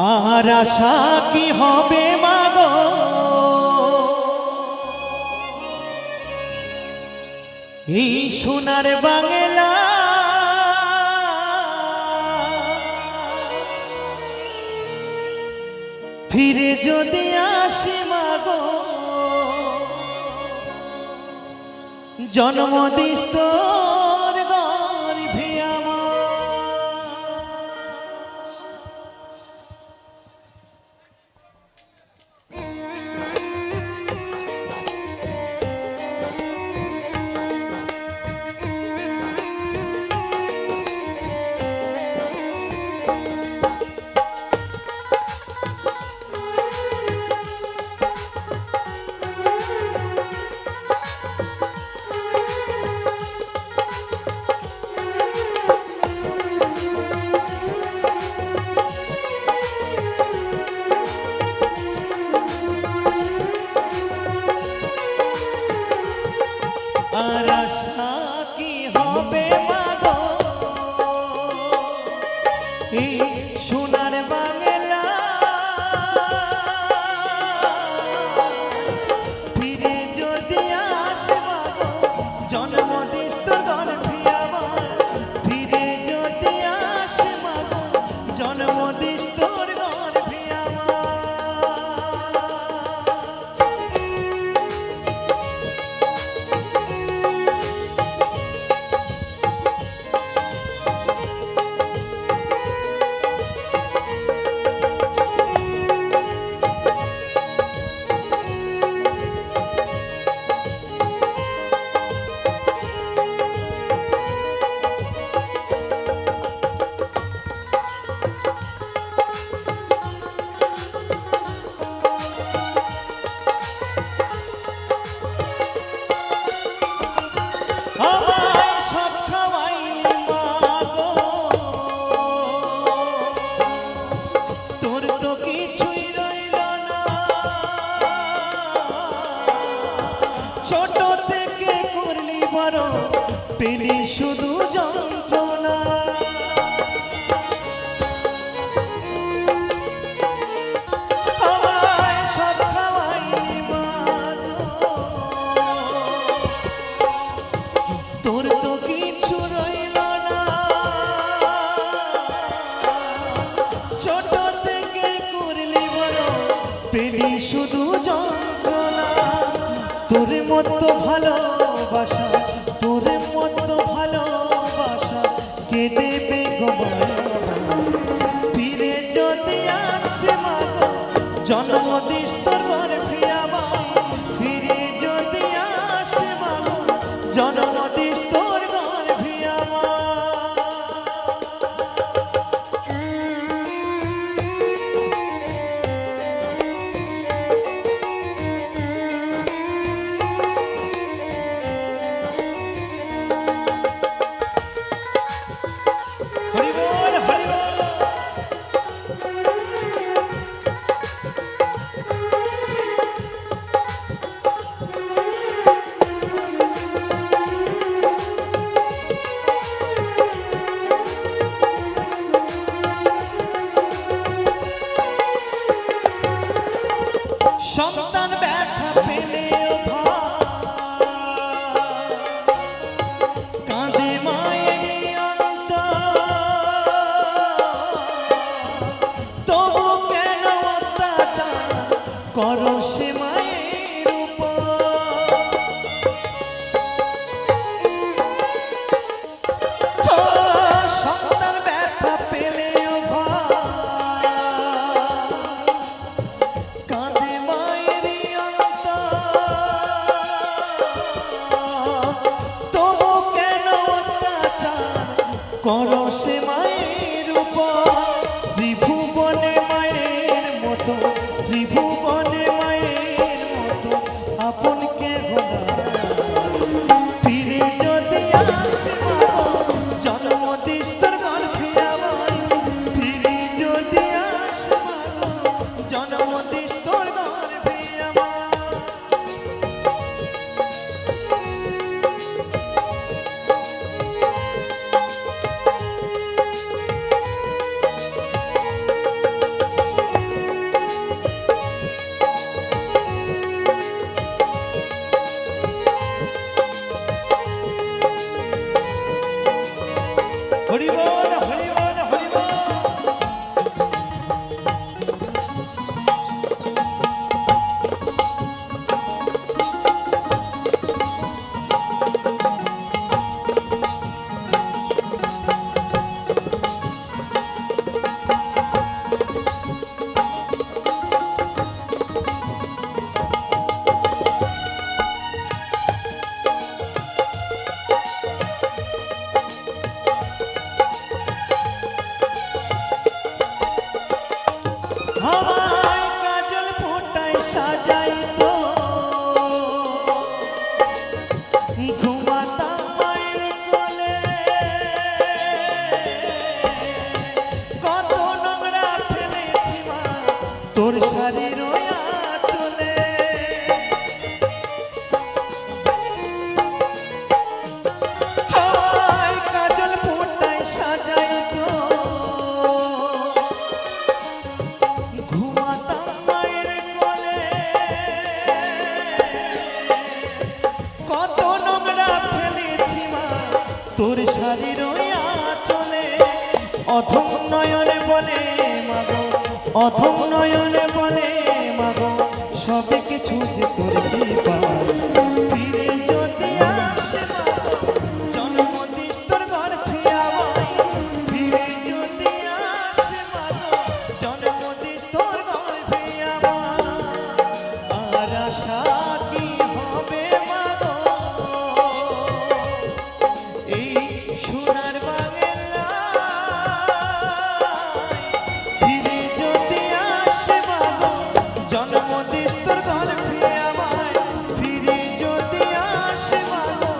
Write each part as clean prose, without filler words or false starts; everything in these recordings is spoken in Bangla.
আর আশা কি হবে মাগো এই সোনার বাংলা ফিরে যদি আসে মাগো জন্ম দিস তোর গর্ভে আমার। আর আশা কি হবে মাগো এই সোনার বাংলা ফিরে যদি আসে মাগো জন্ম দিস তোর গর্ভে আমার। ফিরে যদি আসে মাগো জন্ম দিস তোর গর্ভে আমার। ছোট থেকে করলি বড় পেলি শুধু যন্ত্রণা। আমায় সব খাওয়াইলি মাগো তোর তো কিছু রইল না। ছোট থেকে করলি বড় পেলি শুধু যন্ত্রণা। তোর মতো ভালোবাসা তোর মতো ভালোবাসা কে দেবে গো মাগো। ফিরে যদি আসে মাগো জন্ম দিস তোর গর্ভে আমায়। ফিরে যদি আসে মাগো জন্ম দিস তোর গর্ভে আমায়। হরি বল হরি বল। সন্তান ব্যথা পেলেও কাঁদে মায়ের অন্তর। তবু কেন অত্যাচার করো সে মায়ের উপর। সন্তান ব্যথা পেলেও কাঁদে মায়ের অন্তর। তবু কেন অত্যাচার করো সে মায়ের উপর। ত্রিভুবনে মায়ের মতো ত্রিভুবনে মায়ের সাজাইতো ঘুমাতাম মায়ের কোলে কত নোংরা ফেলেছি মা তোর শাড়ির আঁচলে হায় কাজল ফোঁটায় সাজাইতো ঘুমাতাম মায়ের কোলে কত নোংরা ফেলেছি মা তোর শাড়ির আঁচলে অথম নয়নে বলে মাগো অথম নয়নে বলে মাগো সবে কিছু যে করবি পার ফিরে যদি আসে মাগো জন্ম দিস তোর ঘর ফিরাবাই ফিরে যদি আসে মাগো জন্ম দিস তোর ঘর ফিরাবাই আর আশা কি হবে মাগো এই সোনার বাংলা ফিরে যদি আসে মাগো জন্ম দিস তোর ঘর ফিরাবাই ফিরে যদি আসে মাগো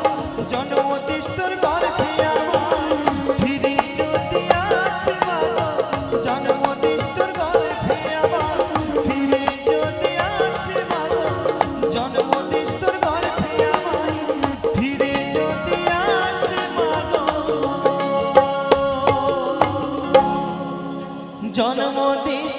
জন্ম দিস তোর ঘর ফিরাবাই ফিরে যদি আসে মাগো জন্ম দিস তোর ঘর ফিরাবাই ফিরে যদি আসে মাগো জন্ম দিস তোর ঘর ফিরাবাই ফিরে যদি আসে মাগো জন্ম দিস